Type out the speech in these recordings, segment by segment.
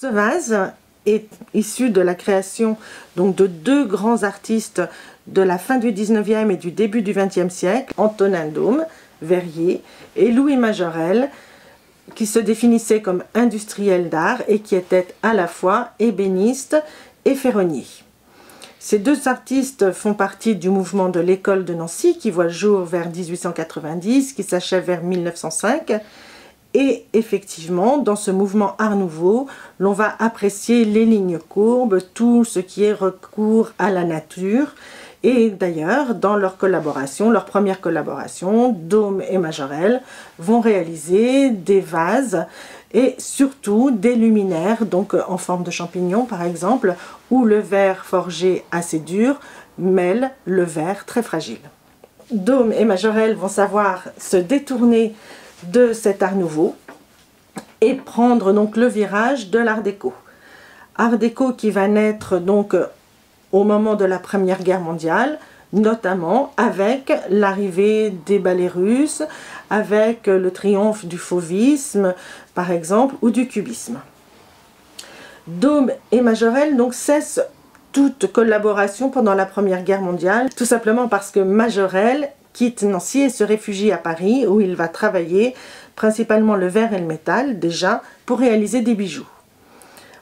Ce vase est issu de la création donc, de deux grands artistes de la fin du 19e et du début du 20e siècle, Antonin Daume, verrier, et Louis Majorelle, qui se définissait comme industriel d'art et qui était à la fois ébéniste et ferronnier. Ces deux artistes font partie du mouvement de l'école de Nancy qui voit le jour vers 1890, qui s'achève vers 1905. Et effectivement, dans ce mouvement Art Nouveau, l'on va apprécier les lignes courbes, tout ce qui est recours à la nature. Et d'ailleurs, dans leur collaboration, leur première collaboration, Daume et Majorelle vont réaliser des vases et surtout des luminaires, donc en forme de champignon par exemple, où le verre forgé assez dur mêle le verre très fragile. Daume et Majorelle vont savoir se détourner de cet art nouveau et prendre donc le virage de l'art déco. Art déco qui va naître donc au moment de la Première Guerre mondiale, notamment avec l'arrivée des ballets russes, avec le triomphe du fauvisme, par exemple, ou du cubisme. Daume et Majorelle donc cessent toute collaboration pendant la Première Guerre mondiale, tout simplement parce que Majorelle quitte Nancy et se réfugie à Paris, où il va travailler principalement le verre et le métal, déjà, pour réaliser des bijoux.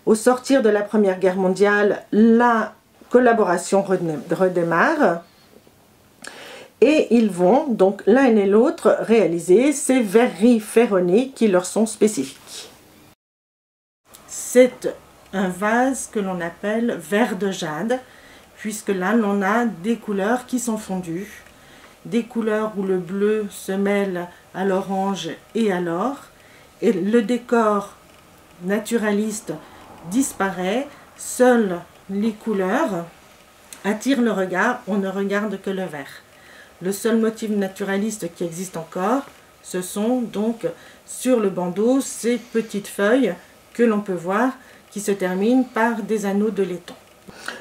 Au sortir de la Première Guerre mondiale, la collaboration redémarre, et ils vont donc l'un et l'autre réaliser ces verreries ferronnées qui leur sont spécifiques. C'est un vase que l'on appelle verre de jade, puisque là l'on a des couleurs qui sont fondues, des couleurs où le bleu se mêle à l'orange et à l'or, et le décor naturaliste disparaît, seules les couleurs attirent le regard, on ne regarde que le vert. Le seul motif naturaliste qui existe encore, ce sont donc sur le bandeau ces petites feuilles que l'on peut voir qui se terminent par des anneaux de laiton.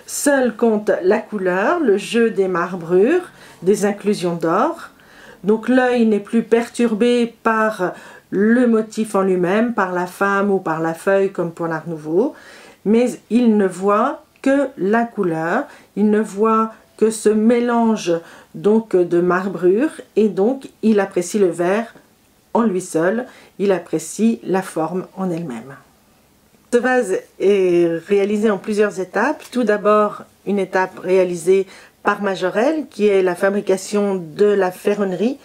Seul compte la couleur, le jeu des marbrures, des inclusions d'or. Donc l'œil n'est plus perturbé par le motif en lui-même, par la femme ou par la feuille comme pour l'Art Nouveau, mais il ne voit que la couleur, il ne voit que ce mélange donc de marbrures et donc il apprécie le verre en lui seul, il apprécie la forme en elle-même. Ce vase est réalisé en plusieurs étapes. Tout d'abord, une étape réalisée par Majorelle, qui est la fabrication de la ferronnerie.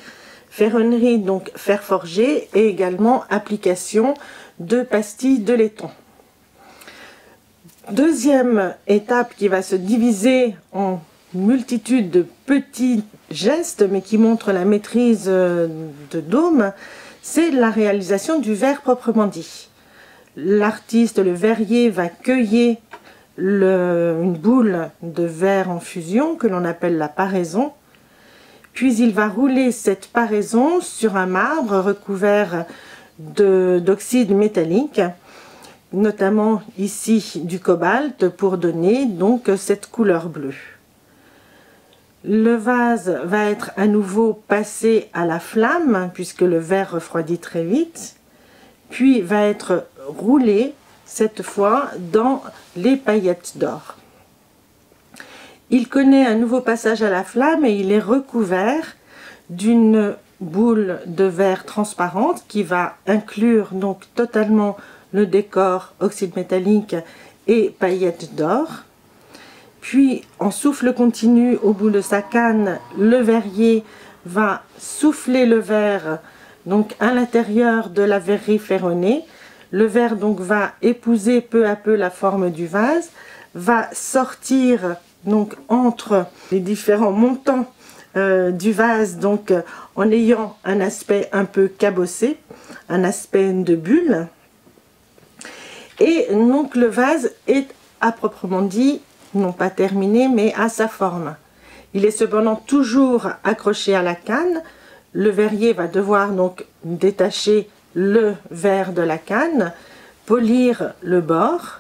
Ferronnerie, donc fer forgé, et également application de pastilles de laiton. Deuxième étape qui va se diviser en multitude de petits gestes, mais qui montrent la maîtrise de Daume, c'est la réalisation du verre proprement dit. L'artiste, le verrier, va cueillir une boule de verre en fusion que l'on appelle la paraison, puis il va rouler cette paraison sur un marbre recouvert d'oxyde métallique, notamment ici du cobalt, pour donner donc cette couleur bleue. Le vase va être à nouveau passé à la flamme, puisque le verre refroidit très vite, puis va être roulé, cette fois, dans les paillettes d'or. Il connaît un nouveau passage à la flamme et il est recouvert d'une boule de verre transparente qui va inclure donc totalement le décor oxyde métallique et paillettes d'or. Puis, en souffle continu au bout de sa canne, le verrier va souffler le verre donc à l'intérieur de la verrerie ferronnée. Le verre donc va épouser peu à peu la forme du vase, va sortir donc entre les différents montants du vase, donc en ayant un aspect un peu cabossé, un aspect de bulle. Et donc le vase est à proprement dit, non pas terminé, mais à sa forme. Il est cependant toujours accroché à la canne. Le verrier va devoir donc détacher le verre de la canne, polir le bord,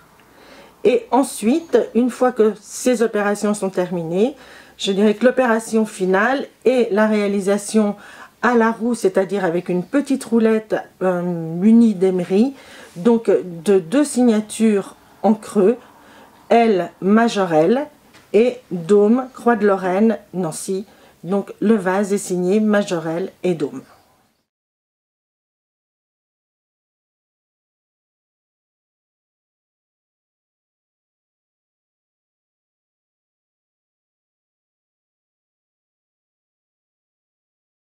et ensuite, une fois que ces opérations sont terminées, je dirais que l'opération finale est la réalisation à la roue, c'est-à-dire avec une petite roulette munie d'émery, donc de deux signatures en creux, L Majorelle et Dôme, Croix de Lorraine, Nancy. Donc le vase est signé Majorelle et Dôme.